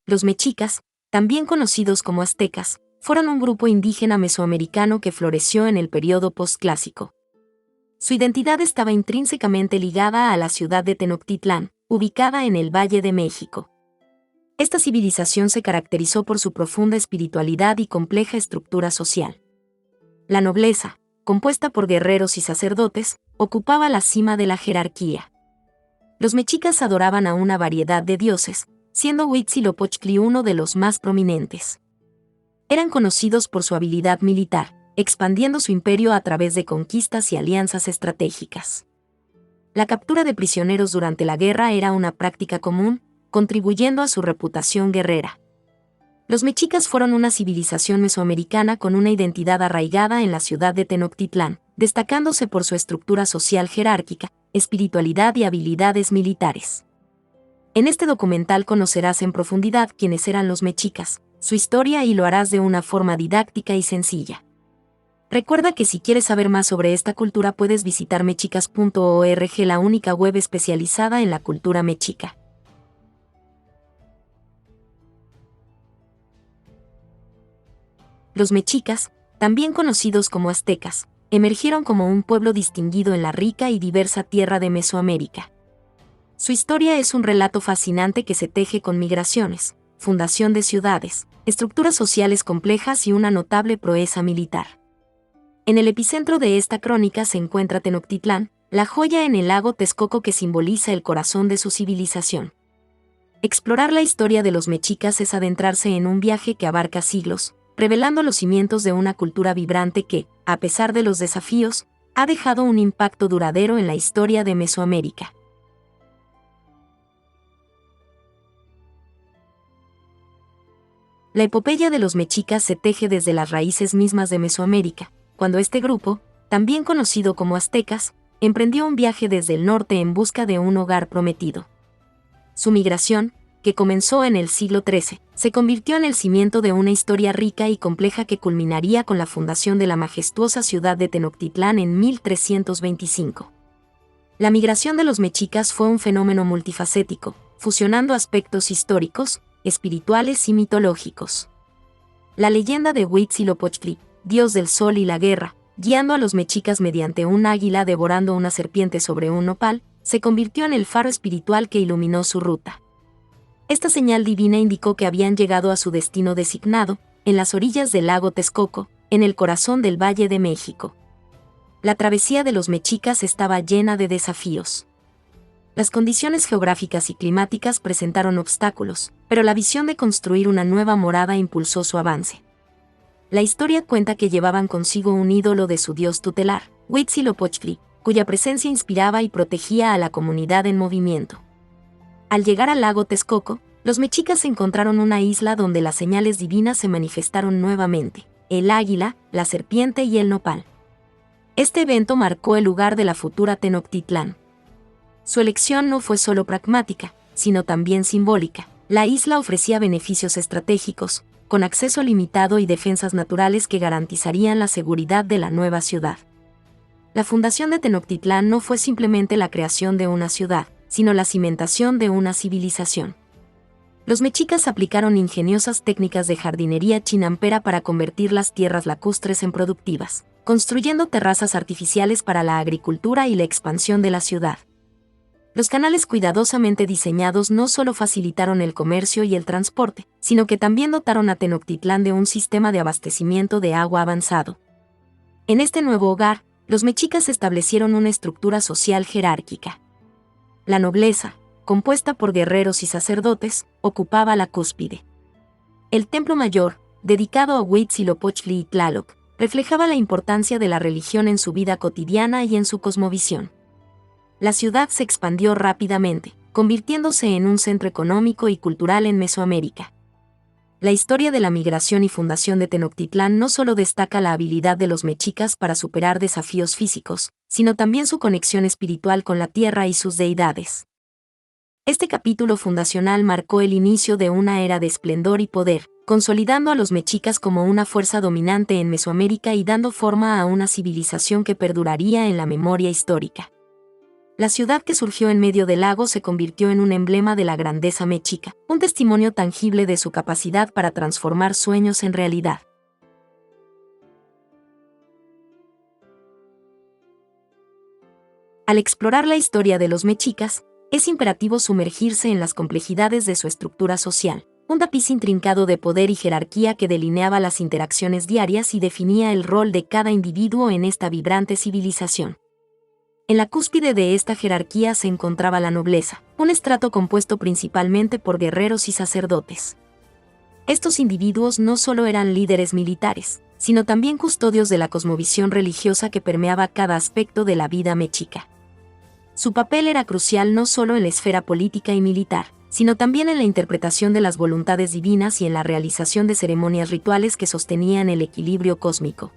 Los mexicas, también conocidos como aztecas, fueron un grupo indígena mesoamericano que floreció en el periodo postclásico. Su identidad estaba intrínsecamente ligada a la ciudad de Tenochtitlán, ubicada en el Valle de México. Esta civilización se caracterizó por su profunda espiritualidad y compleja estructura social. La nobleza, compuesta por guerreros y sacerdotes, ocupaba la cima de la jerarquía. Los mexicas adoraban a una variedad de dioses, siendo Huitzilopochtli uno de los más prominentes. Eran conocidos por su habilidad militar, expandiendo su imperio a través de conquistas y alianzas estratégicas. La captura de prisioneros durante la guerra era una práctica común, contribuyendo a su reputación guerrera. Los mexicas fueron una civilización mesoamericana con una identidad arraigada en la ciudad de Tenochtitlán, destacándose por su estructura social jerárquica, espiritualidad y habilidades militares. En este documental conocerás en profundidad quiénes eran los mexicas, su historia y lo harás de una forma didáctica y sencilla. Recuerda que si quieres saber más sobre esta cultura puedes visitar mexicas.org, la única web especializada en la cultura mexica. Los mexicas, también conocidos como aztecas, emergieron como un pueblo distinguido en la rica y diversa tierra de Mesoamérica. Su historia es un relato fascinante que se teje con migraciones, fundación de ciudades, estructuras sociales complejas y una notable proeza militar. En el epicentro de esta crónica se encuentra Tenochtitlán, la joya en el lago Texcoco que simboliza el corazón de su civilización. Explorar la historia de los mexicas es adentrarse en un viaje que abarca siglos, revelando los cimientos de una cultura vibrante que, a pesar de los desafíos, ha dejado un impacto duradero en la historia de Mesoamérica. La epopeya de los mexicas se teje desde las raíces mismas de Mesoamérica, cuando este grupo, también conocido como aztecas, emprendió un viaje desde el norte en busca de un hogar prometido. Su migración, que comenzó en el siglo XIII, se convirtió en el cimiento de una historia rica y compleja que culminaría con la fundación de la majestuosa ciudad de Tenochtitlán en 1325. La migración de los mexicas fue un fenómeno multifacético, fusionando aspectos históricos, espirituales y mitológicos. La leyenda de Huitzilopochtli, dios del sol y la guerra, guiando a los mexicas mediante un águila devorando una serpiente sobre un nopal, se convirtió en el faro espiritual que iluminó su ruta. Esta señal divina indicó que habían llegado a su destino designado, en las orillas del lago Texcoco, en el corazón del Valle de México. La travesía de los mexicas estaba llena de desafíos. Las condiciones geográficas y climáticas presentaron obstáculos, pero la visión de construir una nueva morada impulsó su avance. La historia cuenta que llevaban consigo un ídolo de su dios tutelar, Huitzilopochtli, cuya presencia inspiraba y protegía a la comunidad en movimiento. Al llegar al lago Texcoco, los mexicas encontraron una isla donde las señales divinas se manifestaron nuevamente: el águila, la serpiente y el nopal. Este evento marcó el lugar de la futura Tenochtitlán. Su elección no fue solo pragmática, sino también simbólica. La isla ofrecía beneficios estratégicos, con acceso limitado y defensas naturales que garantizarían la seguridad de la nueva ciudad. La fundación de Tenochtitlán no fue simplemente la creación de una ciudad, sino la cimentación de una civilización. Los mexicas aplicaron ingeniosas técnicas de jardinería chinampera para convertir las tierras lacustres en productivas, construyendo terrazas artificiales para la agricultura y la expansión de la ciudad. Los canales cuidadosamente diseñados no solo facilitaron el comercio y el transporte, sino que también dotaron a Tenochtitlán de un sistema de abastecimiento de agua avanzado. En este nuevo hogar, los mexicas establecieron una estructura social jerárquica. La nobleza, compuesta por guerreros y sacerdotes, ocupaba la cúspide. El templo mayor, dedicado a Huitzilopochtli y Tlaloc, reflejaba la importancia de la religión en su vida cotidiana y en su cosmovisión. La ciudad se expandió rápidamente, convirtiéndose en un centro económico y cultural en Mesoamérica. La historia de la migración y fundación de Tenochtitlán no solo destaca la habilidad de los mexicas para superar desafíos físicos, sino también su conexión espiritual con la tierra y sus deidades. Este capítulo fundacional marcó el inicio de una era de esplendor y poder, consolidando a los mexicas como una fuerza dominante en Mesoamérica y dando forma a una civilización que perduraría en la memoria histórica. La ciudad que surgió en medio del lago se convirtió en un emblema de la grandeza mexica, un testimonio tangible de su capacidad para transformar sueños en realidad. Al explorar la historia de los mexicas, es imperativo sumergirse en las complejidades de su estructura social, un tapiz intrincado de poder y jerarquía que delineaba las interacciones diarias y definía el rol de cada individuo en esta vibrante civilización. En la cúspide de esta jerarquía se encontraba la nobleza, un estrato compuesto principalmente por guerreros y sacerdotes. Estos individuos no solo eran líderes militares, sino también custodios de la cosmovisión religiosa que permeaba cada aspecto de la vida mexica. Su papel era crucial no solo en la esfera política y militar, sino también en la interpretación de las voluntades divinas y en la realización de ceremonias rituales que sostenían el equilibrio cósmico.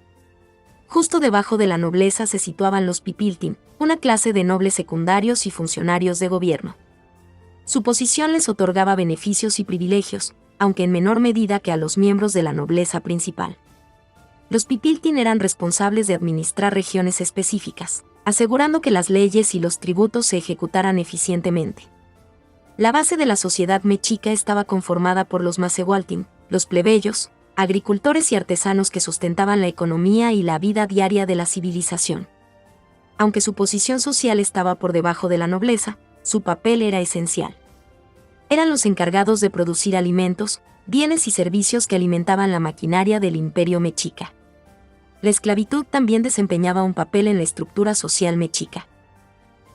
Justo debajo de la nobleza se situaban los pipiltin, una clase de nobles secundarios y funcionarios de gobierno. Su posición les otorgaba beneficios y privilegios, aunque en menor medida que a los miembros de la nobleza principal. Los pipiltin eran responsables de administrar regiones específicas, asegurando que las leyes y los tributos se ejecutaran eficientemente. La base de la sociedad mexica estaba conformada por los macehualtin, los plebeyos, agricultores y artesanos que sustentaban la economía y la vida diaria de la civilización. Aunque su posición social estaba por debajo de la nobleza, su papel era esencial. Eran los encargados de producir alimentos, bienes y servicios que alimentaban la maquinaria del imperio mexica. La esclavitud también desempeñaba un papel en la estructura social mexica.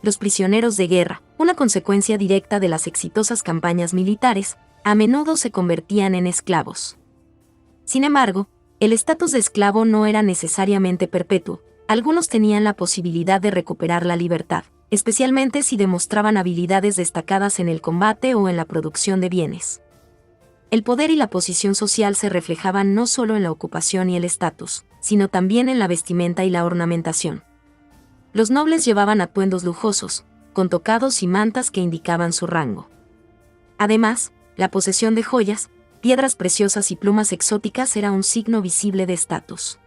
Los prisioneros de guerra, una consecuencia directa de las exitosas campañas militares, a menudo se convertían en esclavos. Sin embargo, el estatus de esclavo no era necesariamente perpetuo. Algunos tenían la posibilidad de recuperar la libertad, especialmente si demostraban habilidades destacadas en el combate o en la producción de bienes. El poder y la posición social se reflejaban no solo en la ocupación y el estatus, sino también en la vestimenta y la ornamentación. Los nobles llevaban atuendos lujosos, con tocados y mantas que indicaban su rango. Además, la posesión de joyas, piedras preciosas y plumas exóticas era un signo visible de estatus.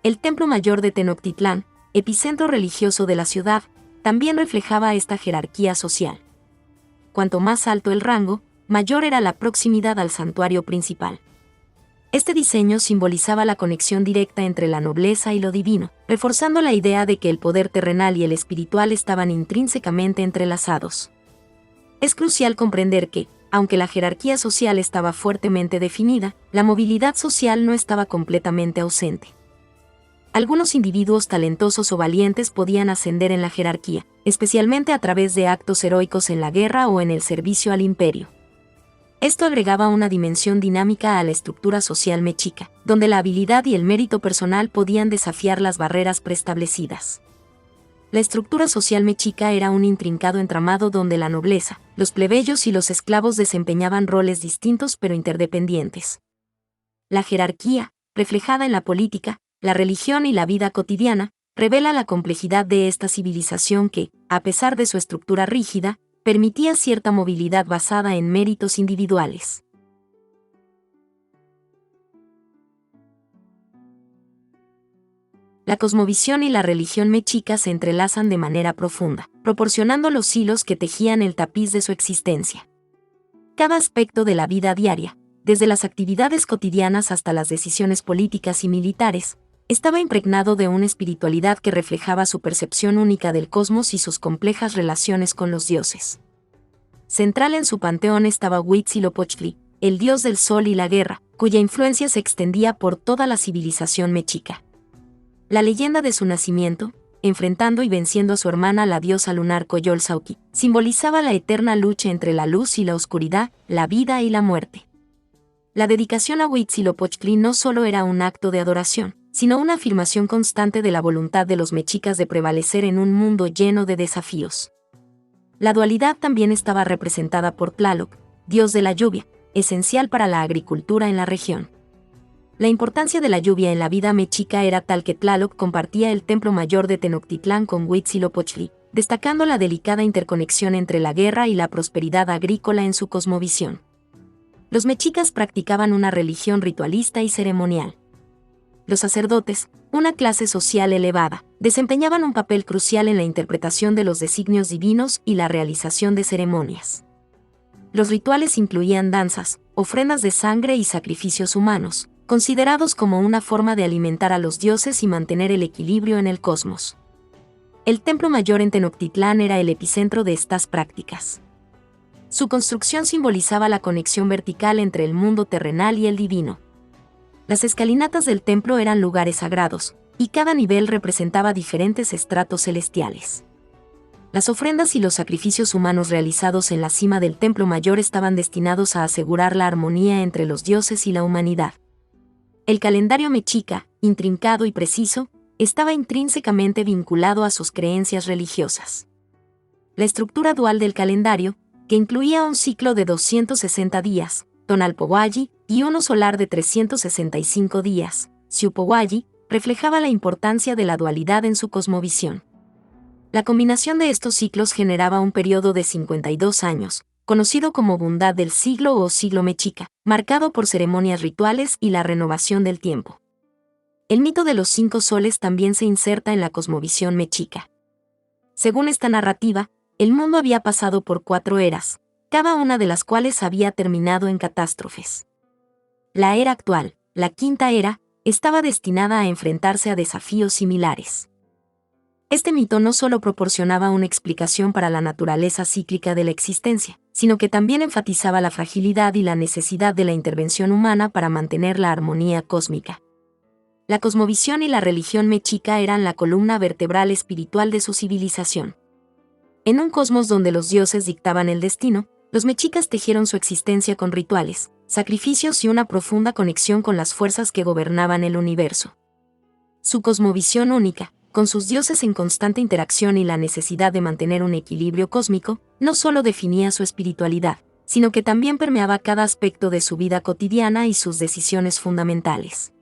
El Templo Mayor de Tenochtitlán, epicentro religioso de la ciudad, también reflejaba esta jerarquía social. Cuanto más alto el rango, mayor era la proximidad al santuario principal. Este diseño simbolizaba la conexión directa entre la nobleza y lo divino, reforzando la idea de que el poder terrenal y el espiritual estaban intrínsecamente entrelazados. Es crucial comprender que, aunque la jerarquía social estaba fuertemente definida, la movilidad social no estaba completamente ausente. Algunos individuos talentosos o valientes podían ascender en la jerarquía, especialmente a través de actos heroicos en la guerra o en el servicio al imperio. Esto agregaba una dimensión dinámica a la estructura social mexica, donde la habilidad y el mérito personal podían desafiar las barreras preestablecidas. La estructura social mexica era un intrincado entramado donde la nobleza, los plebeyos y los esclavos desempeñaban roles distintos pero interdependientes. La jerarquía, reflejada en la política, la religión y la vida cotidiana, revela la complejidad de esta civilización que, a pesar de su estructura rígida, permitía cierta movilidad basada en méritos individuales. La cosmovisión y la religión mexica se entrelazan de manera profunda, proporcionando los hilos que tejían el tapiz de su existencia. Cada aspecto de la vida diaria, desde las actividades cotidianas hasta las decisiones políticas y militares, estaba impregnado de una espiritualidad que reflejaba su percepción única del cosmos y sus complejas relaciones con los dioses. Central en su panteón estaba Huitzilopochtli, el dios del sol y la guerra, cuya influencia se extendía por toda la civilización mexica. La leyenda de su nacimiento, enfrentando y venciendo a su hermana la diosa lunar Coyolxauhqui, simbolizaba la eterna lucha entre la luz y la oscuridad, la vida y la muerte. La dedicación a Huitzilopochtli no solo era un acto de adoración, sino una afirmación constante de la voluntad de los mexicas de prevalecer en un mundo lleno de desafíos. La dualidad también estaba representada por Tlaloc, dios de la lluvia, esencial para la agricultura en la región. La importancia de la lluvia en la vida mexica era tal que Tlaloc compartía el templo mayor de Tenochtitlán con Huitzilopochtli, destacando la delicada interconexión entre la guerra y la prosperidad agrícola en su cosmovisión. Los mexicas practicaban una religión ritualista y ceremonial. Los sacerdotes, una clase social elevada, desempeñaban un papel crucial en la interpretación de los designios divinos y la realización de ceremonias. Los rituales incluían danzas, ofrendas de sangre y sacrificios humanos, considerados como una forma de alimentar a los dioses y mantener el equilibrio en el cosmos. El Templo Mayor en Tenochtitlán era el epicentro de estas prácticas. Su construcción simbolizaba la conexión vertical entre el mundo terrenal y el divino. Las escalinatas del templo eran lugares sagrados, y cada nivel representaba diferentes estratos celestiales. Las ofrendas y los sacrificios humanos realizados en la cima del Templo Mayor estaban destinados a asegurar la armonía entre los dioses y la humanidad. El calendario mexica, intrincado y preciso, estaba intrínsecamente vinculado a sus creencias religiosas. La estructura dual del calendario, que incluía un ciclo de 260 días, Tonalpohualli, y uno solar de 365 días, Xiuhpohualli, reflejaba la importancia de la dualidad en su cosmovisión. La combinación de estos ciclos generaba un periodo de 52 años, conocido como Bundad del Siglo o Siglo Mexica, marcado por ceremonias rituales y la renovación del tiempo. El mito de los 5 soles también se inserta en la cosmovisión mexica. Según esta narrativa, el mundo había pasado por 4 eras, cada una de las cuales había terminado en catástrofes. La era actual, la quinta era, estaba destinada a enfrentarse a desafíos similares. Este mito no solo proporcionaba una explicación para la naturaleza cíclica de la existencia, sino que también enfatizaba la fragilidad y la necesidad de la intervención humana para mantener la armonía cósmica. La cosmovisión y la religión mexica eran la columna vertebral espiritual de su civilización. En un cosmos donde los dioses dictaban el destino, los mexicas tejieron su existencia con rituales, sacrificios y una profunda conexión con las fuerzas que gobernaban el universo. Su cosmovisión única, con sus dioses en constante interacción y la necesidad de mantener un equilibrio cósmico, no solo definía su espiritualidad, sino que también permeaba cada aspecto de su vida cotidiana y sus decisiones fundamentales.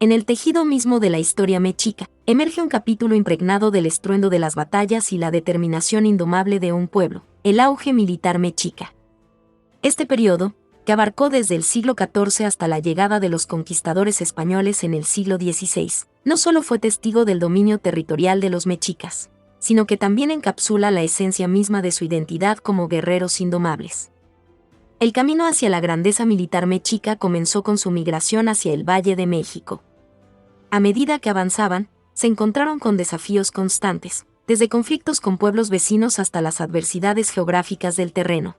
En el tejido mismo de la historia mexica, emerge un capítulo impregnado del estruendo de las batallas y la determinación indomable de un pueblo, el auge militar mexica. Este periodo, que abarcó desde el siglo XIV hasta la llegada de los conquistadores españoles en el siglo XVI, no solo fue testigo del dominio territorial de los mexicas, sino que también encapsula la esencia misma de su identidad como guerreros indomables. El camino hacia la grandeza militar mexica comenzó con su migración hacia el Valle de México. A medida que avanzaban, se encontraron con desafíos constantes, desde conflictos con pueblos vecinos hasta las adversidades geográficas del terreno.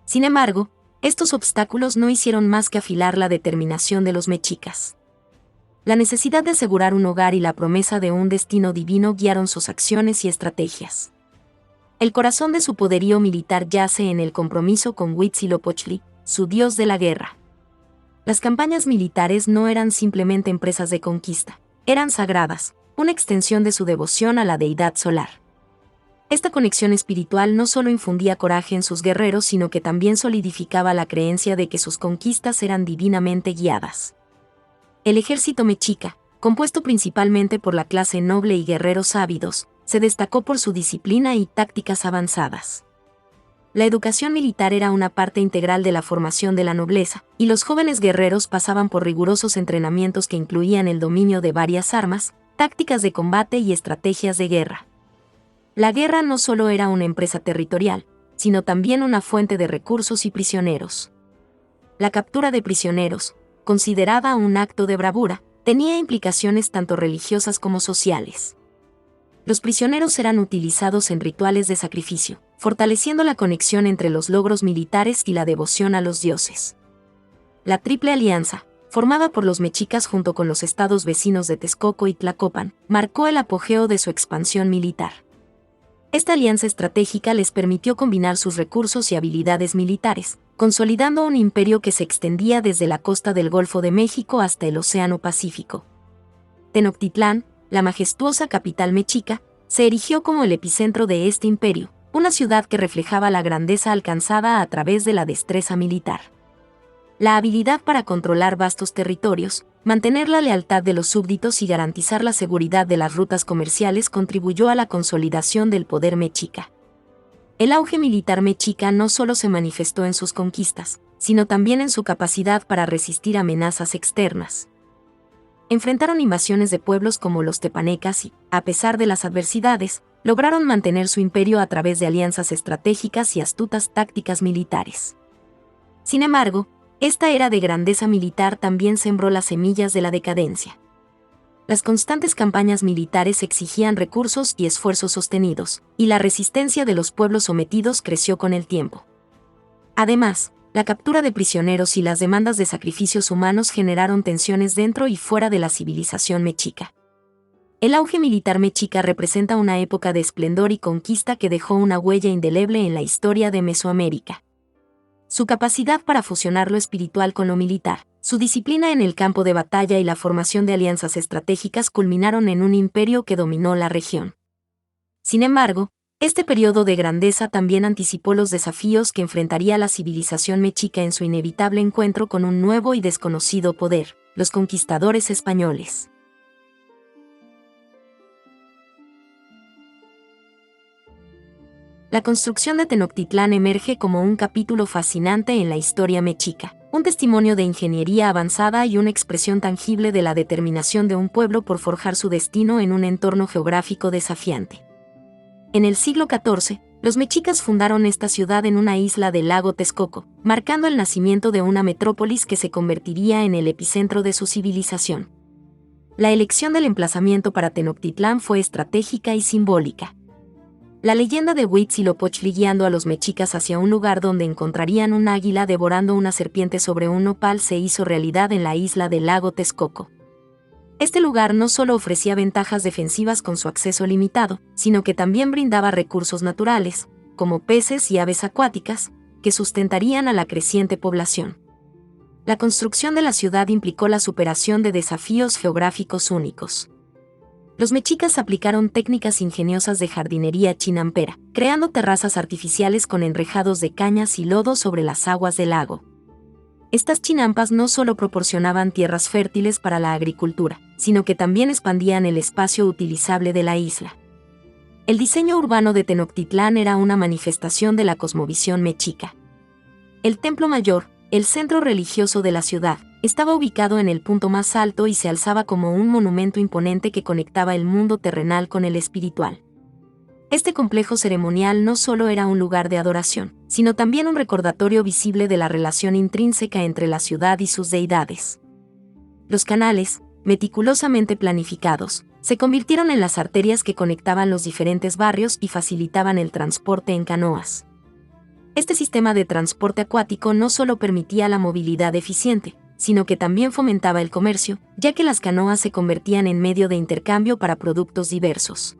Sin embargo, estos obstáculos no hicieron más que afilar la determinación de los mexicas. La necesidad de asegurar un hogar y la promesa de un destino divino guiaron sus acciones y estrategias. El corazón de su poderío militar yace en el compromiso con Huitzilopochtli, su dios de la guerra. Las campañas militares no eran simplemente empresas de conquista, eran sagradas, una extensión de su devoción a la deidad solar. Esta conexión espiritual no solo infundía coraje en sus guerreros, sino que también solidificaba la creencia de que sus conquistas eran divinamente guiadas. El ejército mexica, compuesto principalmente por la clase noble y guerreros ávidos, se destacó por su disciplina y tácticas avanzadas. La educación militar era una parte integral de la formación de la nobleza, y los jóvenes guerreros pasaban por rigurosos entrenamientos que incluían el dominio de varias armas, tácticas de combate y estrategias de guerra. La guerra no solo era una empresa territorial, sino también una fuente de recursos y prisioneros. La captura de prisioneros, considerada un acto de bravura, tenía implicaciones tanto religiosas como sociales. Los prisioneros eran utilizados en rituales de sacrificio, fortaleciendo la conexión entre los logros militares y la devoción a los dioses. La Triple Alianza, formada por los mexicas junto con los estados vecinos de Texcoco y Tlacopan, marcó el apogeo de su expansión militar. Esta alianza estratégica les permitió combinar sus recursos y habilidades militares, consolidando un imperio que se extendía desde la costa del Golfo de México hasta el Océano Pacífico. Tenochtitlán, la majestuosa capital mexica, se erigió como el epicentro de este imperio, una ciudad que reflejaba la grandeza alcanzada a través de la destreza militar. La habilidad para controlar vastos territorios, mantener la lealtad de los súbditos y garantizar la seguridad de las rutas comerciales contribuyó a la consolidación del poder mexica. El auge militar mexica no solo se manifestó en sus conquistas, sino también en su capacidad para resistir amenazas externas. Enfrentaron invasiones de pueblos como los tepanecas y, a pesar de las adversidades, lograron mantener su imperio a través de alianzas estratégicas y astutas tácticas militares. Sin embargo, esta era de grandeza militar también sembró las semillas de la decadencia. Las constantes campañas militares exigían recursos y esfuerzos sostenidos, y la resistencia de los pueblos sometidos creció con el tiempo. Además, la captura de prisioneros y las demandas de sacrificios humanos generaron tensiones dentro y fuera de la civilización mexica. El auge militar mexica representa una época de esplendor y conquista que dejó una huella indeleble en la historia de Mesoamérica. Su capacidad para fusionar lo espiritual con lo militar, su disciplina en el campo de batalla y la formación de alianzas estratégicas culminaron en un imperio que dominó la región. Sin embargo, este periodo de grandeza también anticipó los desafíos que enfrentaría la civilización mexica en su inevitable encuentro con un nuevo y desconocido poder, los conquistadores españoles. La construcción de Tenochtitlán emerge como un capítulo fascinante en la historia mexica, un testimonio de ingeniería avanzada y una expresión tangible de la determinación de un pueblo por forjar su destino en un entorno geográfico desafiante. En el siglo XIV, los mexicas fundaron esta ciudad en una isla del lago Texcoco, marcando el nacimiento de una metrópolis que se convertiría en el epicentro de su civilización. La elección del emplazamiento para Tenochtitlán fue estratégica y simbólica. La leyenda de Huitzilopochtli guiando a los mexicas hacia un lugar donde encontrarían un águila devorando una serpiente sobre un nopal se hizo realidad en la isla del lago Texcoco. Este lugar no solo ofrecía ventajas defensivas con su acceso limitado, sino que también brindaba recursos naturales, como peces y aves acuáticas, que sustentarían a la creciente población. La construcción de la ciudad implicó la superación de desafíos geográficos únicos. Los mexicas aplicaron técnicas ingeniosas de jardinería chinampera, creando terrazas artificiales con enrejados de cañas y lodo sobre las aguas del lago. Estas chinampas no solo proporcionaban tierras fértiles para la agricultura, sino que también expandían el espacio utilizable de la isla. El diseño urbano de Tenochtitlán era una manifestación de la cosmovisión mexica. El Templo Mayor, el centro religioso de la ciudad, estaba ubicado en el punto más alto y se alzaba como un monumento imponente que conectaba el mundo terrenal con el espiritual. Este complejo ceremonial no solo era un lugar de adoración, sino también un recordatorio visible de la relación intrínseca entre la ciudad y sus deidades. Los canales, meticulosamente planificados, se convirtieron en las arterias que conectaban los diferentes barrios y facilitaban el transporte en canoas. Este sistema de transporte acuático no solo permitía la movilidad eficiente, sino que también fomentaba el comercio, ya que las canoas se convertían en medio de intercambio para productos diversos.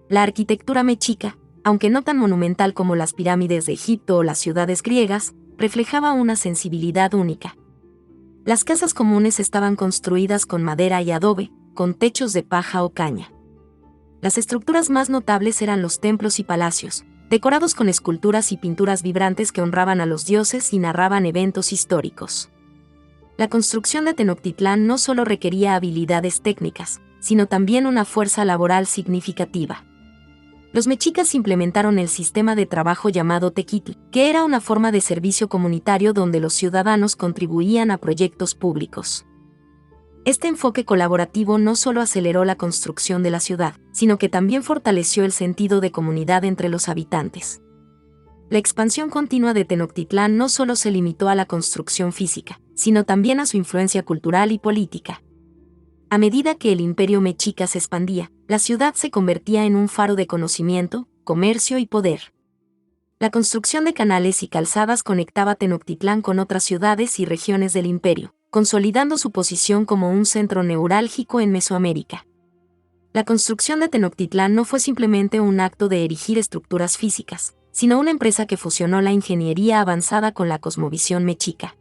La arquitectura mexica, aunque no tan monumental como las pirámides de Egipto o las ciudades griegas, reflejaba una sensibilidad única. Las casas comunes estaban construidas con madera y adobe, con techos de paja o caña. Las estructuras más notables eran los templos y palacios, decorados con esculturas y pinturas vibrantes que honraban a los dioses y narraban eventos históricos. La construcción de Tenochtitlán no solo requería habilidades técnicas, sino también una fuerza laboral significativa. Los mexicas implementaron el sistema de trabajo llamado tequitl, que era una forma de servicio comunitario donde los ciudadanos contribuían a proyectos públicos. Este enfoque colaborativo no solo aceleró la construcción de la ciudad, sino que también fortaleció el sentido de comunidad entre los habitantes. La expansión continua de Tenochtitlán no solo se limitó a la construcción física, sino también a su influencia cultural y política. A medida que el imperio mexica se expandía, la ciudad se convertía en un faro de conocimiento, comercio y poder. La construcción de canales y calzadas conectaba Tenochtitlán con otras ciudades y regiones del imperio, consolidando su posición como un centro neurálgico en Mesoamérica. La construcción de Tenochtitlán no fue simplemente un acto de erigir estructuras físicas, sino una empresa que fusionó la ingeniería avanzada con la cosmovisión mexica.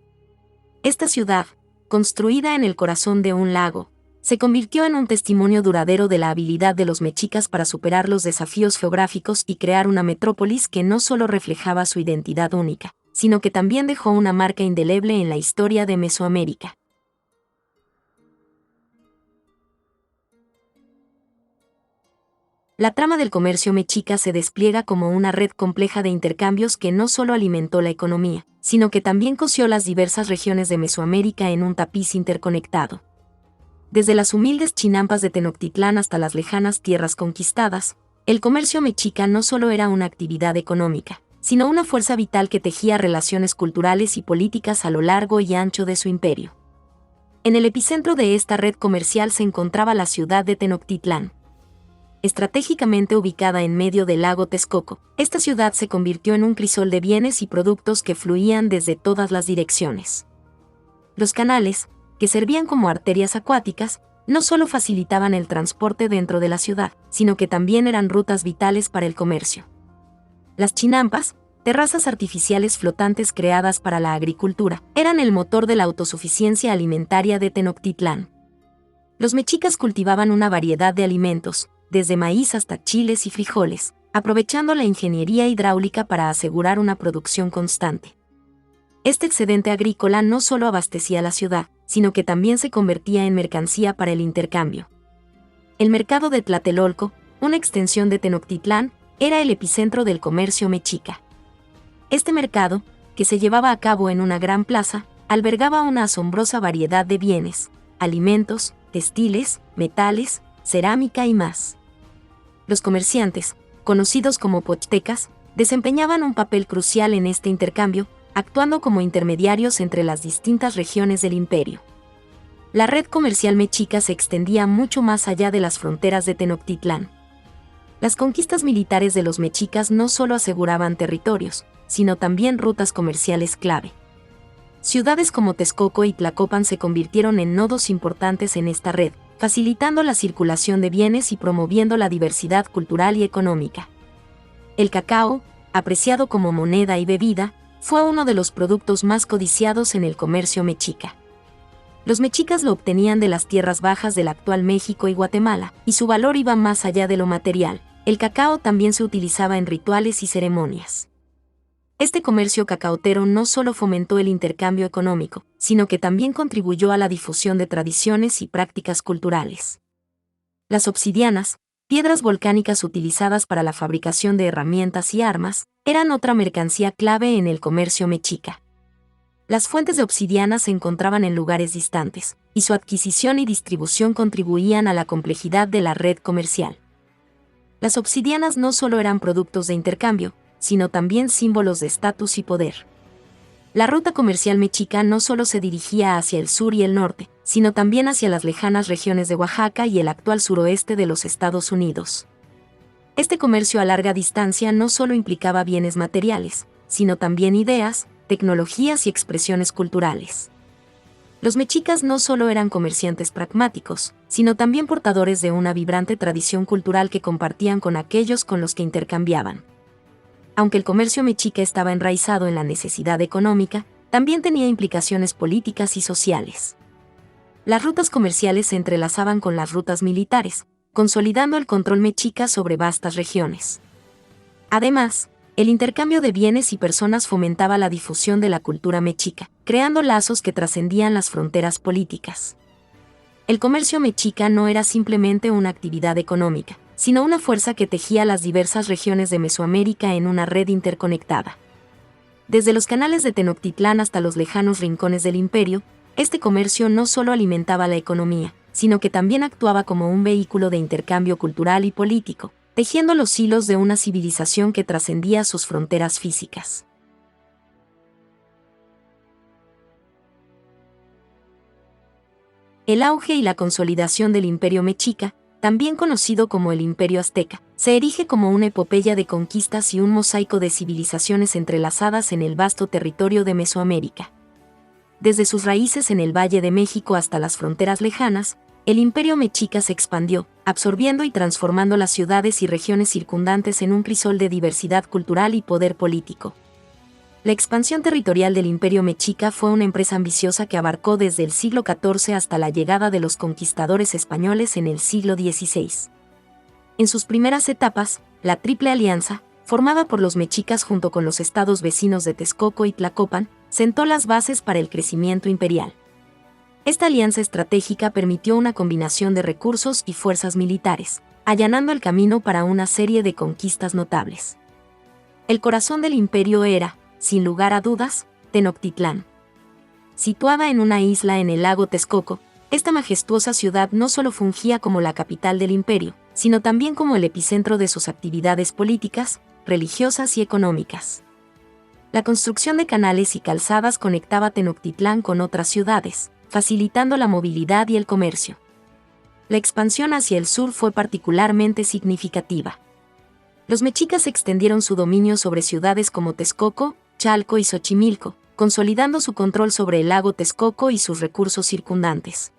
Esta ciudad, construida en el corazón de un lago, se convirtió en un testimonio duradero de la habilidad de los mexicas para superar los desafíos geográficos y crear una metrópolis que no solo reflejaba su identidad única, sino que también dejó una marca indeleble en la historia de Mesoamérica. La trama del comercio mexica se despliega como una red compleja de intercambios que no solo alimentó la economía, sino que también cosió las diversas regiones de Mesoamérica en un tapiz interconectado. Desde las humildes chinampas de Tenochtitlán hasta las lejanas tierras conquistadas, el comercio mexica no solo era una actividad económica, sino una fuerza vital que tejía relaciones culturales y políticas a lo largo y ancho de su imperio. En el epicentro de esta red comercial se encontraba la ciudad de Tenochtitlán. Estratégicamente ubicada en medio del lago Texcoco, esta ciudad se convirtió en un crisol de bienes y productos que fluían desde todas las direcciones. Los canales, que servían como arterias acuáticas, no solo facilitaban el transporte dentro de la ciudad, sino que también eran rutas vitales para el comercio. Las chinampas, terrazas artificiales flotantes creadas para la agricultura, eran el motor de la autosuficiencia alimentaria de Tenochtitlán. Los mexicas cultivaban una variedad de alimentos, desde maíz hasta chiles y frijoles, aprovechando la ingeniería hidráulica para asegurar una producción constante. Este excedente agrícola no solo abastecía la ciudad, sino que también se convertía en mercancía para el intercambio. El mercado de Tlatelolco, una extensión de Tenochtitlán, era el epicentro del comercio mexica. Este mercado, que se llevaba a cabo en una gran plaza, albergaba una asombrosa variedad de bienes, alimentos, textiles, metales, cerámica y más. Los comerciantes, conocidos como pochtecas, desempeñaban un papel crucial en este intercambio, actuando como intermediarios entre las distintas regiones del imperio. La red comercial mexica se extendía mucho más allá de las fronteras de Tenochtitlán. Las conquistas militares de los mexicas no solo aseguraban territorios, sino también rutas comerciales clave. Ciudades como Texcoco y Tlacopan se convirtieron en nodos importantes en esta red, facilitando la circulación de bienes y promoviendo la diversidad cultural y económica. El cacao, apreciado como moneda y bebida, fue uno de los productos más codiciados en el comercio mexica. Los mexicas lo obtenían de las tierras bajas del actual México y Guatemala, y su valor iba más allá de lo material. El cacao también se utilizaba en rituales y ceremonias. Este comercio cacaotero no solo fomentó el intercambio económico, sino que también contribuyó a la difusión de tradiciones y prácticas culturales. Las obsidianas, piedras volcánicas utilizadas para la fabricación de herramientas y armas, eran otra mercancía clave en el comercio mexica. Las fuentes de obsidiana se encontraban en lugares distantes, y su adquisición y distribución contribuían a la complejidad de la red comercial. Las obsidianas no solo eran productos de intercambio, sino también símbolos de estatus y poder. La ruta comercial mexica no solo se dirigía hacia el sur y el norte, sino también hacia las lejanas regiones de Oaxaca y el actual suroeste de los Estados Unidos. Este comercio a larga distancia no solo implicaba bienes materiales, sino también ideas, tecnologías y expresiones culturales. Los mexicas no solo eran comerciantes pragmáticos, sino también portadores de una vibrante tradición cultural que compartían con aquellos con los que intercambiaban. Aunque el comercio mexica estaba enraizado en la necesidad económica, también tenía implicaciones políticas y sociales. Las rutas comerciales se entrelazaban con las rutas militares, consolidando el control mexica sobre vastas regiones. Además, el intercambio de bienes y personas fomentaba la difusión de la cultura mexica, creando lazos que trascendían las fronteras políticas. El comercio mexica no era simplemente una actividad económica, sino una fuerza que tejía las diversas regiones de Mesoamérica en una red interconectada. Desde los canales de Tenochtitlán hasta los lejanos rincones del imperio, este comercio no solo alimentaba la economía, sino que también actuaba como un vehículo de intercambio cultural y político, tejiendo los hilos de una civilización que trascendía sus fronteras físicas. El auge y la consolidación del Imperio Mexica, también conocido como el Imperio Azteca, se erige como una epopeya de conquistas y un mosaico de civilizaciones entrelazadas en el vasto territorio de Mesoamérica. Desde sus raíces en el Valle de México hasta las fronteras lejanas, el Imperio Mexica se expandió, absorbiendo y transformando las ciudades y regiones circundantes en un crisol de diversidad cultural y poder político. La expansión territorial del Imperio Mexica fue una empresa ambiciosa que abarcó desde el siglo XIV hasta la llegada de los conquistadores españoles en el siglo XVI. En sus primeras etapas, la Triple Alianza, formada por los mexicas junto con los estados vecinos de Texcoco y Tlacopan, sentó las bases para el crecimiento imperial. Esta alianza estratégica permitió una combinación de recursos y fuerzas militares, allanando el camino para una serie de conquistas notables. El corazón del imperio era, sin lugar a dudas, Tenochtitlán. Situada en una isla en el lago Texcoco, esta majestuosa ciudad no solo fungía como la capital del imperio, sino también como el epicentro de sus actividades políticas, religiosas y económicas. La construcción de canales y calzadas conectaba Tenochtitlán con otras ciudades, facilitando la movilidad y el comercio. La expansión hacia el sur fue particularmente significativa. Los mexicas extendieron su dominio sobre ciudades como Texcoco, Chalco y Xochimilco, consolidando su control sobre el lago Texcoco y sus recursos circundantes.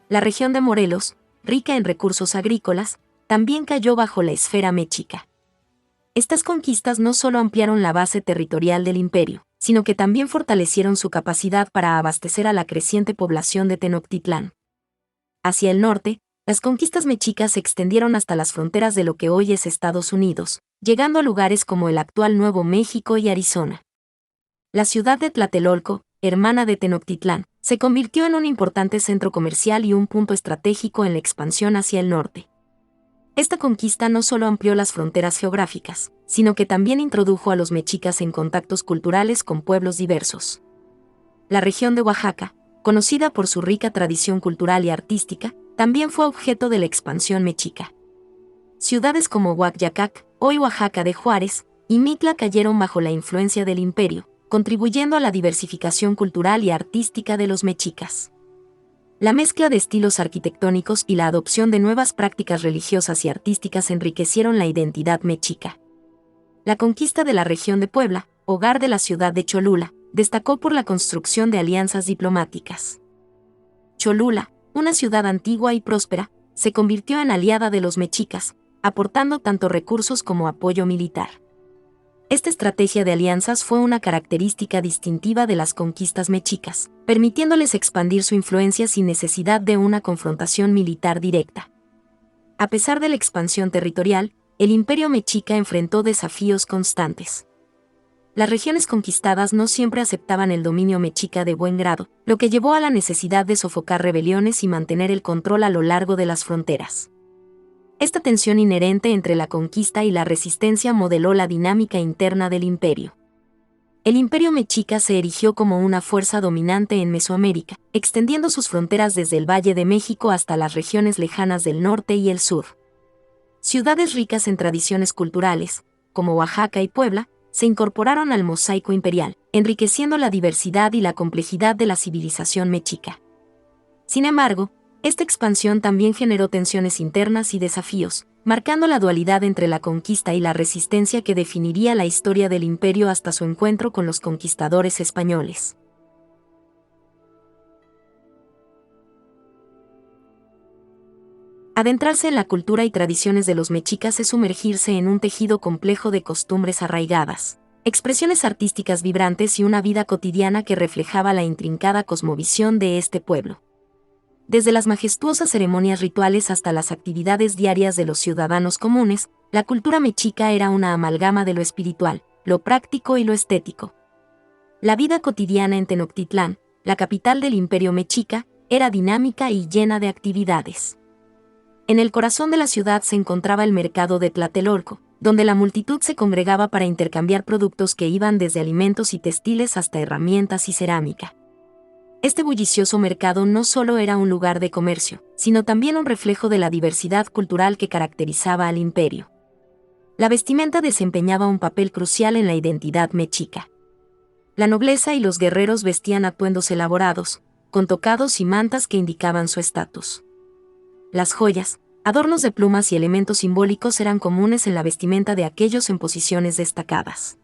La región de Morelos, rica en recursos agrícolas, también cayó bajo la esfera mexica. Estas conquistas no solo ampliaron la base territorial del imperio, sino que también fortalecieron su capacidad para abastecer a la creciente población de Tenochtitlán. Hacia el norte, las conquistas mexicas se extendieron hasta las fronteras de lo que hoy es Estados Unidos, llegando a lugares como el actual Nuevo México y Arizona. La ciudad de Tlatelolco, hermana de Tenochtitlán, se convirtió en un importante centro comercial y un punto estratégico en la expansión hacia el norte. Esta conquista no solo amplió las fronteras geográficas, sino que también introdujo a los mexicas en contactos culturales con pueblos diversos. La región de Oaxaca, conocida por su rica tradición cultural y artística, también fue objeto de la expansión mexica. Ciudades como Oaxacac, hoy Oaxaca de Juárez, y Mitla cayeron bajo la influencia del imperio, contribuyendo a la diversificación cultural y artística de los mexicas. La mezcla de estilos arquitectónicos y la adopción de nuevas prácticas religiosas y artísticas enriquecieron la identidad mexica. La conquista de la región de Puebla, hogar de la ciudad de Cholula, destacó por la construcción de alianzas diplomáticas. Cholula, una ciudad antigua y próspera, se convirtió en aliada de los mexicas, aportando tanto recursos como apoyo militar. Esta estrategia de alianzas fue una característica distintiva de las conquistas mexicas, permitiéndoles expandir su influencia sin necesidad de una confrontación militar directa. A pesar de la expansión territorial, el imperio mexica enfrentó desafíos constantes. Las regiones conquistadas no siempre aceptaban el dominio mexica de buen grado, lo que llevó a la necesidad de sofocar rebeliones y mantener el control a lo largo de las fronteras. Esta tensión inherente entre la conquista y la resistencia modeló la dinámica interna del imperio. El imperio mexica se erigió como una fuerza dominante en Mesoamérica, extendiendo sus fronteras desde el Valle de México hasta las regiones lejanas del norte y el sur. Ciudades ricas en tradiciones culturales, como Oaxaca y Puebla, se incorporaron al mosaico imperial, enriqueciendo la diversidad y la complejidad de la civilización mexica. Sin embargo, esta expansión también generó tensiones internas y desafíos, marcando la dualidad entre la conquista y la resistencia que definiría la historia del imperio hasta su encuentro con los conquistadores españoles. Adentrarse en la cultura y tradiciones de los mexicas es sumergirse en un tejido complejo de costumbres arraigadas, expresiones artísticas vibrantes y una vida cotidiana que reflejaba la intrincada cosmovisión de este pueblo. Desde las majestuosas ceremonias rituales hasta las actividades diarias de los ciudadanos comunes, la cultura mexica era una amalgama de lo espiritual, lo práctico y lo estético. La vida cotidiana en Tenochtitlán, la capital del imperio mexica, era dinámica y llena de actividades. En el corazón de la ciudad se encontraba el mercado de Tlatelolco, donde la multitud se congregaba para intercambiar productos que iban desde alimentos y textiles hasta herramientas y cerámica. Este bullicioso mercado no solo era un lugar de comercio, sino también un reflejo de la diversidad cultural que caracterizaba al imperio. La vestimenta desempeñaba un papel crucial en la identidad mexica. La nobleza y los guerreros vestían atuendos elaborados, con tocados y mantas que indicaban su estatus. Las joyas, adornos de plumas y elementos simbólicos eran comunes en la vestimenta de aquellos en posiciones destacadas.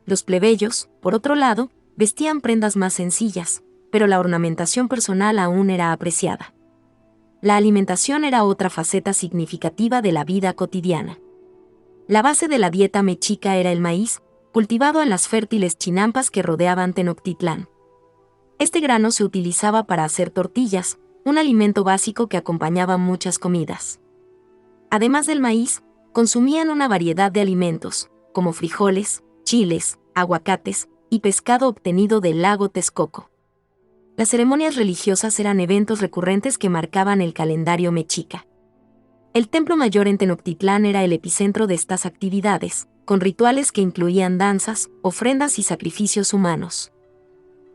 Los plebeyos, por otro lado, vestían prendas más sencillas, pero la ornamentación personal aún era apreciada. La alimentación era otra faceta significativa de la vida cotidiana. La base de la dieta mexica era el maíz, cultivado en las fértiles chinampas que rodeaban Tenochtitlán. Este grano se utilizaba para hacer tortillas, un alimento básico que acompañaba muchas comidas. Además del maíz, consumían una variedad de alimentos, como frijoles, chiles, aguacates y pescado obtenido del lago Texcoco. Las ceremonias religiosas eran eventos recurrentes que marcaban el calendario mexica. El Templo Mayor en Tenochtitlán era el epicentro de estas actividades, con rituales que incluían danzas, ofrendas y sacrificios humanos.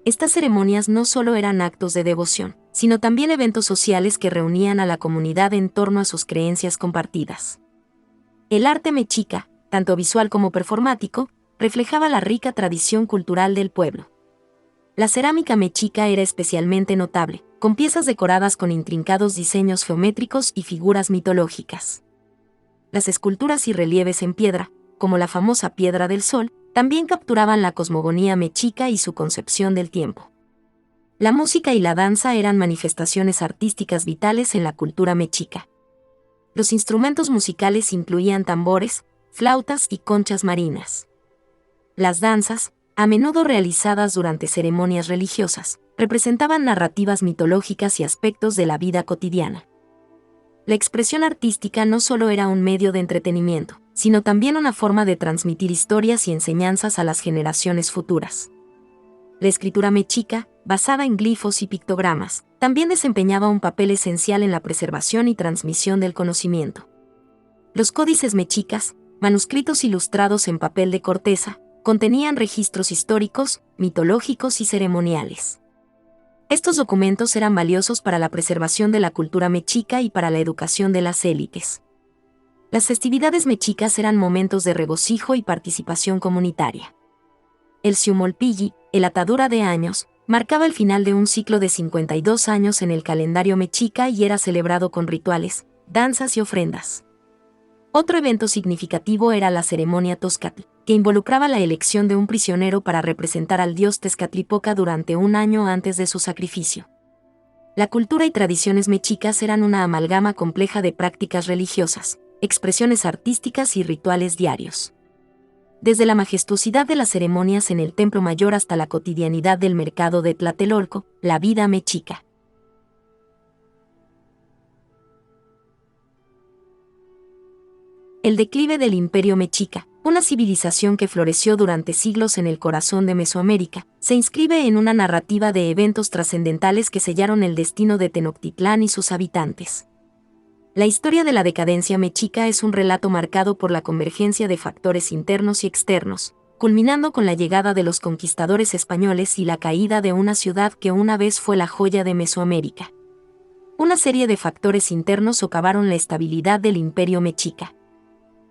Estas ceremonias no solo eran actos de devoción, sino también eventos sociales que reunían a la comunidad en torno a sus creencias compartidas. El arte mexica, tanto visual como performático, reflejaba la rica tradición cultural del pueblo. La cerámica mexica era especialmente notable, con piezas decoradas con intrincados diseños geométricos y figuras mitológicas. Las esculturas y relieves en piedra, como la famosa Piedra del Sol, también capturaban la cosmogonía mexica y su concepción del tiempo. La música y la danza eran manifestaciones artísticas vitales en la cultura mexica. Los instrumentos musicales incluían tambores, flautas y conchas marinas. Las danzas, a menudo realizadas durante ceremonias religiosas, representaban narrativas mitológicas y aspectos de la vida cotidiana. La expresión artística no solo era un medio de entretenimiento, sino también una forma de transmitir historias y enseñanzas a las generaciones futuras. La escritura mexica, basada en glifos y pictogramas, también desempeñaba un papel esencial en la preservación y transmisión del conocimiento. Los códices mexicas, manuscritos ilustrados en papel de corteza, contenían registros históricos, mitológicos y ceremoniales. Estos documentos eran valiosos para la preservación de la cultura mexica y para la educación de las élites. Las festividades mexicas eran momentos de regocijo y participación comunitaria. El Xiumolpilli, el atadura de años, marcaba el final de un ciclo de 52 años en el calendario mexica y era celebrado con rituales, danzas y ofrendas. Otro evento significativo era la ceremonia Tozcatl, que involucraba la elección de un prisionero para representar al dios Tezcatlipoca durante un año antes de su sacrificio. La cultura y tradiciones mexicas eran una amalgama compleja de prácticas religiosas, expresiones artísticas y rituales diarios. Desde la majestuosidad de las ceremonias en el Templo Mayor hasta la cotidianidad del mercado de Tlatelolco, la vida mexica. El declive del Imperio Mexica, una civilización que floreció durante siglos en el corazón de Mesoamérica, se inscribe en una narrativa de eventos trascendentales que sellaron el destino de Tenochtitlán y sus habitantes. La historia de la decadencia mexica es un relato marcado por la convergencia de factores internos y externos, culminando con la llegada de los conquistadores españoles y la caída de una ciudad que una vez fue la joya de Mesoamérica. Una serie de factores internos socavaron la estabilidad del Imperio Mexica.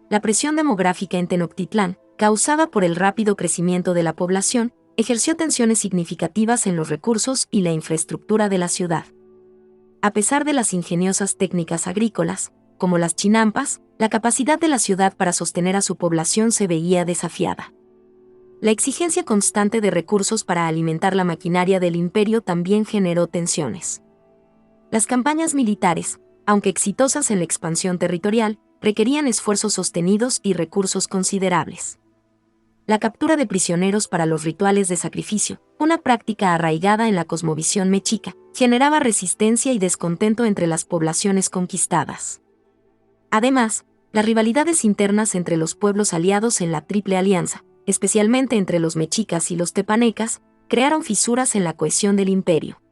La presión demográfica en Tenochtitlán, causada por el rápido crecimiento de la población, ejerció tensiones significativas en los recursos y la infraestructura de la ciudad. A pesar de las ingeniosas técnicas agrícolas, como las chinampas, la capacidad de la ciudad para sostener a su población se veía desafiada. La exigencia constante de recursos para alimentar la maquinaria del imperio también generó tensiones. Las campañas militares, aunque exitosas en la expansión territorial, requerían esfuerzos sostenidos y recursos considerables. La captura de prisioneros para los rituales de sacrificio, una práctica arraigada en la cosmovisión mexica, generaba resistencia y descontento entre las poblaciones conquistadas. Además, las rivalidades internas entre los pueblos aliados en la Triple Alianza, especialmente entre los mexicas y los tepanecas, crearon fisuras en la cohesión del imperio.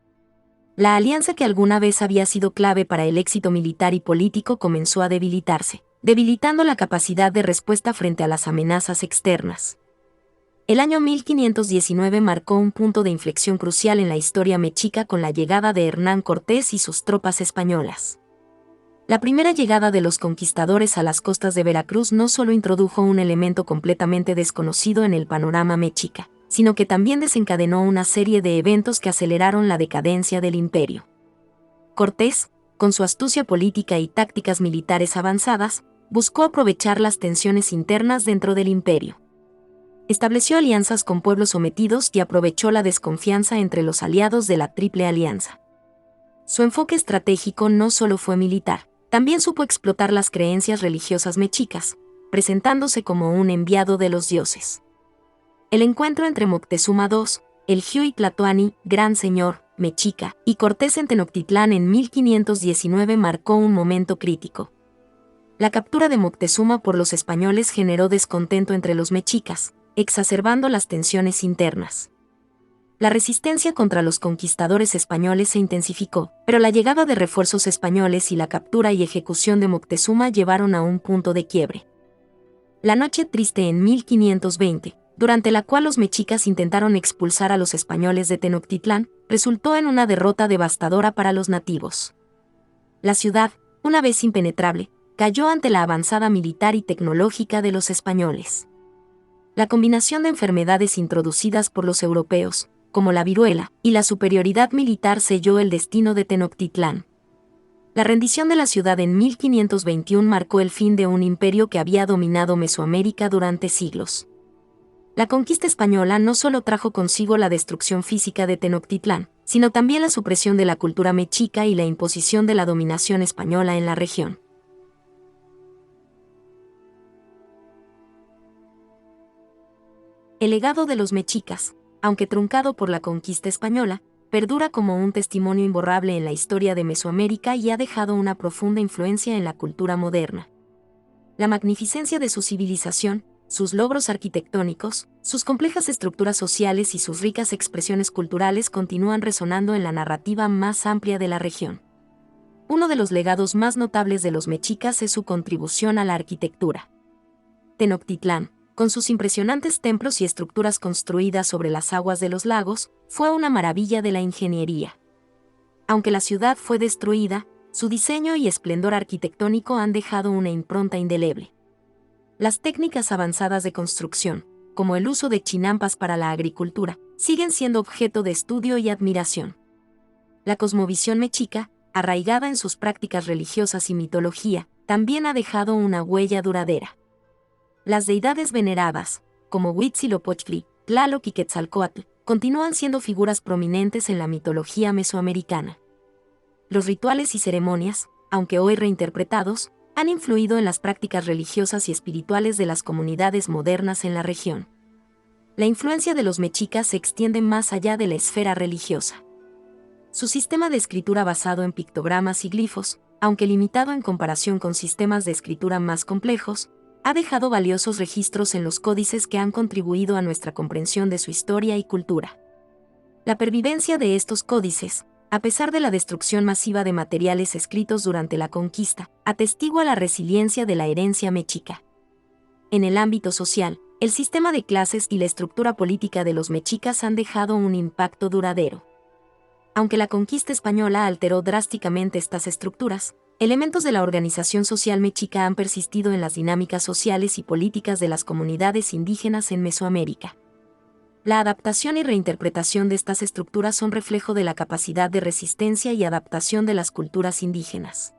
La alianza que alguna vez había sido clave para el éxito militar y político comenzó a debilitarse, debilitando la capacidad de respuesta frente a las amenazas externas. El año 1519 marcó un punto de inflexión crucial en la historia mexica con la llegada de Hernán Cortés y sus tropas españolas. La primera llegada de los conquistadores a las costas de Veracruz no solo introdujo un elemento completamente desconocido en el panorama mexica, sino que también desencadenó una serie de eventos que aceleraron la decadencia del imperio. Cortés, con su astucia política y tácticas militares avanzadas, buscó aprovechar las tensiones internas dentro del imperio. Estableció alianzas con pueblos sometidos y aprovechó la desconfianza entre los aliados de la Triple Alianza. Su enfoque estratégico no solo fue militar, también supo explotar las creencias religiosas mexicas, presentándose como un enviado de los dioses. El encuentro entre Moctezuma II, el Xiuhí Tlatoani, Gran Señor, Mexica, y Cortés en Tenochtitlán en 1519 marcó un momento crítico. La captura de Moctezuma por los españoles generó descontento entre los mexicas, exacerbando las tensiones internas. La resistencia contra los conquistadores españoles se intensificó, pero la llegada de refuerzos españoles y la captura y ejecución de Moctezuma llevaron a un punto de quiebre. La Noche Triste en 1520, durante la cual los mexicas intentaron expulsar a los españoles de Tenochtitlán, resultó en una derrota devastadora para los nativos. La ciudad, una vez impenetrable, cayó ante la avanzada militar y tecnológica de los españoles. La combinación de enfermedades introducidas por los europeos, como la viruela, y la superioridad militar selló el destino de Tenochtitlán. La rendición de la ciudad en 1521 marcó el fin de un imperio que había dominado Mesoamérica durante siglos. La conquista española no solo trajo consigo la destrucción física de Tenochtitlán, sino también la supresión de la cultura mexica y la imposición de la dominación española en la región. El legado de los mexicas, aunque truncado por la conquista española, perdura como un testimonio imborrable en la historia de Mesoamérica y ha dejado una profunda influencia en la cultura moderna. La magnificencia de su civilización, sus logros arquitectónicos, sus complejas estructuras sociales y sus ricas expresiones culturales continúan resonando en la narrativa más amplia de la región. Uno de los legados más notables de los mexicas es su contribución a la arquitectura. Tenochtitlán, con sus impresionantes templos y estructuras construidas sobre las aguas de los lagos, fue una maravilla de la ingeniería. Aunque la ciudad fue destruida, su diseño y esplendor arquitectónico han dejado una impronta indeleble. Las técnicas avanzadas de construcción, como el uso de chinampas para la agricultura, siguen siendo objeto de estudio y admiración. La cosmovisión mexica, arraigada en sus prácticas religiosas y mitología, también ha dejado una huella duradera. Las deidades veneradas, como Huitzilopochtli, Tlaloc y Quetzalcóatl, continúan siendo figuras prominentes en la mitología mesoamericana. Los rituales y ceremonias, aunque hoy reinterpretados, han influido en las prácticas religiosas y espirituales de las comunidades modernas en la región. La influencia de los mexicas se extiende más allá de la esfera religiosa. Su sistema de escritura basado en pictogramas y glifos, aunque limitado en comparación con sistemas de escritura más complejos, ha dejado valiosos registros en los códices que han contribuido a nuestra comprensión de su historia y cultura. La pervivencia de estos códices, a pesar de la destrucción masiva de materiales escritos durante la conquista, atestigua la resiliencia de la herencia mexica. En el ámbito social, el sistema de clases y la estructura política de los mexicas han dejado un impacto duradero. Aunque la conquista española alteró drásticamente estas estructuras, elementos de la organización social mexica han persistido en las dinámicas sociales y políticas de las comunidades indígenas en Mesoamérica. La adaptación y reinterpretación de estas estructuras son reflejo de la capacidad de resistencia y adaptación de las culturas indígenas.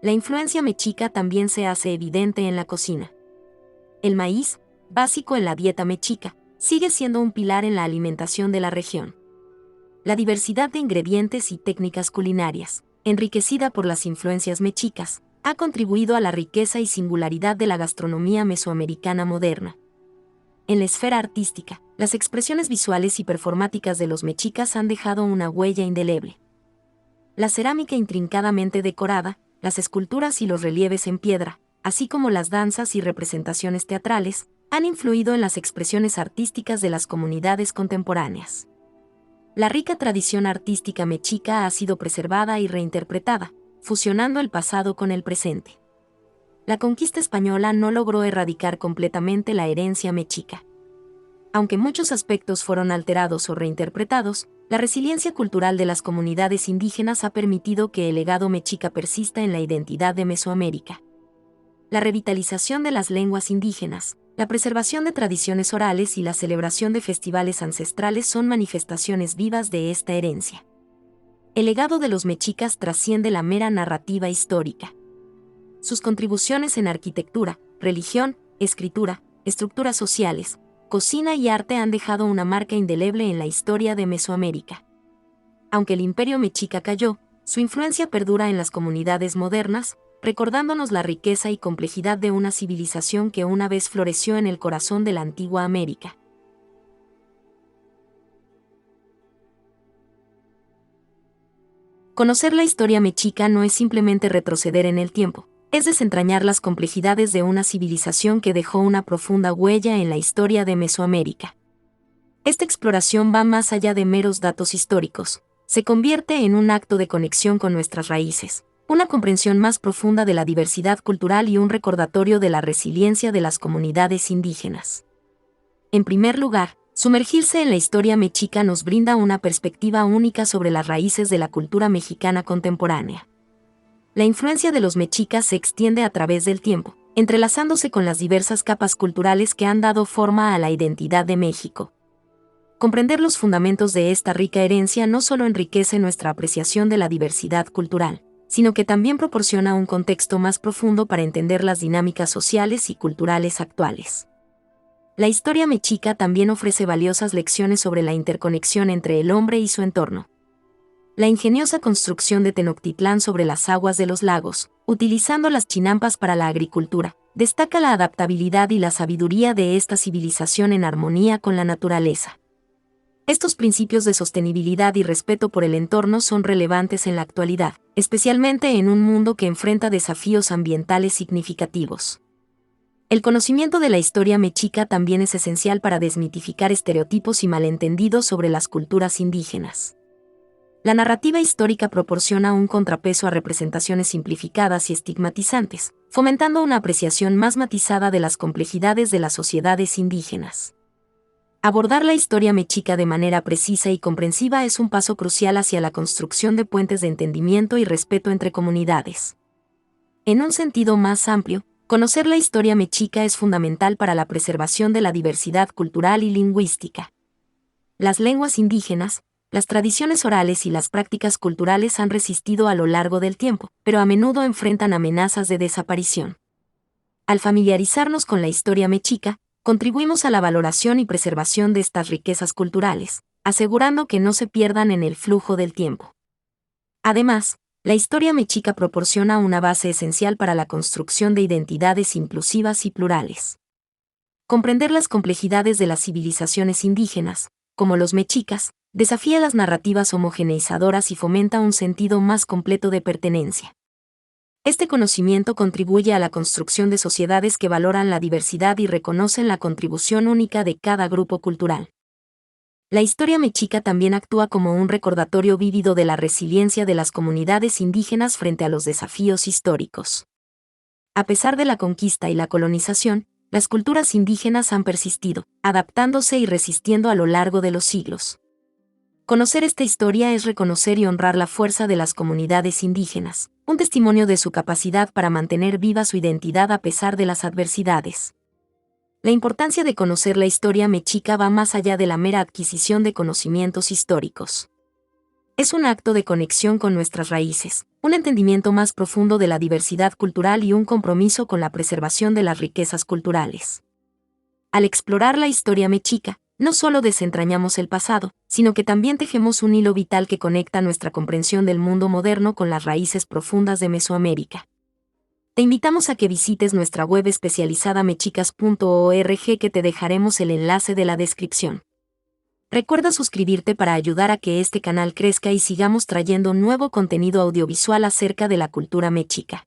La influencia mexica también se hace evidente en la cocina. El maíz, básico en la dieta mexica, sigue siendo un pilar en la alimentación de la región. La diversidad de ingredientes y técnicas culinarias, enriquecida por las influencias mexicas, ha contribuido a la riqueza y singularidad de la gastronomía mesoamericana moderna. En la esfera artística, las expresiones visuales y performáticas de los mexicas han dejado una huella indeleble. La cerámica intrincadamente decorada, las esculturas y los relieves en piedra, así como las danzas y representaciones teatrales, han influido en las expresiones artísticas de las comunidades contemporáneas. La rica tradición artística mexica ha sido preservada y reinterpretada, fusionando el pasado con el presente. La conquista española no logró erradicar completamente la herencia mexica. Aunque muchos aspectos fueron alterados o reinterpretados, la resiliencia cultural de las comunidades indígenas ha permitido que el legado mexica persista en la identidad de Mesoamérica. La revitalización de las lenguas indígenas, la preservación de tradiciones orales y la celebración de festivales ancestrales son manifestaciones vivas de esta herencia. El legado de los mexicas trasciende la mera narrativa histórica. Sus contribuciones en arquitectura, religión, escritura, estructuras sociales, cocina y arte han dejado una marca indeleble en la historia de Mesoamérica. Aunque el imperio mexica cayó, su influencia perdura en las comunidades modernas, recordándonos la riqueza y complejidad de una civilización que una vez floreció en el corazón de la antigua América. Conocer la historia mexica no es simplemente retroceder en el tiempo, es desentrañar las complejidades de una civilización que dejó una profunda huella en la historia de Mesoamérica. Esta exploración va más allá de meros datos históricos, se convierte en un acto de conexión con nuestras raíces, una comprensión más profunda de la diversidad cultural y un recordatorio de la resiliencia de las comunidades indígenas. En primer lugar, sumergirse en la historia mexica nos brinda una perspectiva única sobre las raíces de la cultura mexicana contemporánea. La influencia de los mexicas se extiende a través del tiempo, entrelazándose con las diversas capas culturales que han dado forma a la identidad de México. Comprender los fundamentos de esta rica herencia no solo enriquece nuestra apreciación de la diversidad cultural, sino que también proporciona un contexto más profundo para entender las dinámicas sociales y culturales actuales. La historia mexica también ofrece valiosas lecciones sobre la interconexión entre el hombre y su entorno. La ingeniosa construcción de Tenochtitlán sobre las aguas de los lagos, utilizando las chinampas para la agricultura, destaca la adaptabilidad y la sabiduría de esta civilización en armonía con la naturaleza. Estos principios de sostenibilidad y respeto por el entorno son relevantes en la actualidad, especialmente en un mundo que enfrenta desafíos ambientales significativos. El conocimiento de la historia mexica también es esencial para desmitificar estereotipos y malentendidos sobre las culturas indígenas. La narrativa histórica proporciona un contrapeso a representaciones simplificadas y estigmatizantes, fomentando una apreciación más matizada de las complejidades de las sociedades indígenas. Abordar la historia mexica de manera precisa y comprensiva es un paso crucial hacia la construcción de puentes de entendimiento y respeto entre comunidades. En un sentido más amplio, conocer la historia mexica es fundamental para la preservación de la diversidad cultural y lingüística. Las lenguas indígenas, las tradiciones orales y las prácticas culturales han resistido a lo largo del tiempo, pero a menudo enfrentan amenazas de desaparición. Al familiarizarnos con la historia mexica, contribuimos a la valoración y preservación de estas riquezas culturales, asegurando que no se pierdan en el flujo del tiempo. Además, la historia mexica proporciona una base esencial para la construcción de identidades inclusivas y plurales. Comprender las complejidades de las civilizaciones indígenas, como los mexicas, desafía las narrativas homogeneizadoras y fomenta un sentido más completo de pertenencia. Este conocimiento contribuye a la construcción de sociedades que valoran la diversidad y reconocen la contribución única de cada grupo cultural. La historia mexica también actúa como un recordatorio vívido de la resiliencia de las comunidades indígenas frente a los desafíos históricos. A pesar de la conquista y la colonización, las culturas indígenas han persistido, adaptándose y resistiendo a lo largo de los siglos. Conocer esta historia es reconocer y honrar la fuerza de las comunidades indígenas, un testimonio de su capacidad para mantener viva su identidad a pesar de las adversidades. La importancia de conocer la historia mexica va más allá de la mera adquisición de conocimientos históricos. Es un acto de conexión con nuestras raíces, un entendimiento más profundo de la diversidad cultural y un compromiso con la preservación de las riquezas culturales. Al explorar la historia mexica, no solo desentrañamos el pasado, sino que también tejemos un hilo vital que conecta nuestra comprensión del mundo moderno con las raíces profundas de Mesoamérica. Te invitamos a que visites nuestra web especializada mexicas.org, que te dejaremos el enlace de la descripción. Recuerda suscribirte para ayudar a que este canal crezca y sigamos trayendo nuevo contenido audiovisual acerca de la cultura mexica.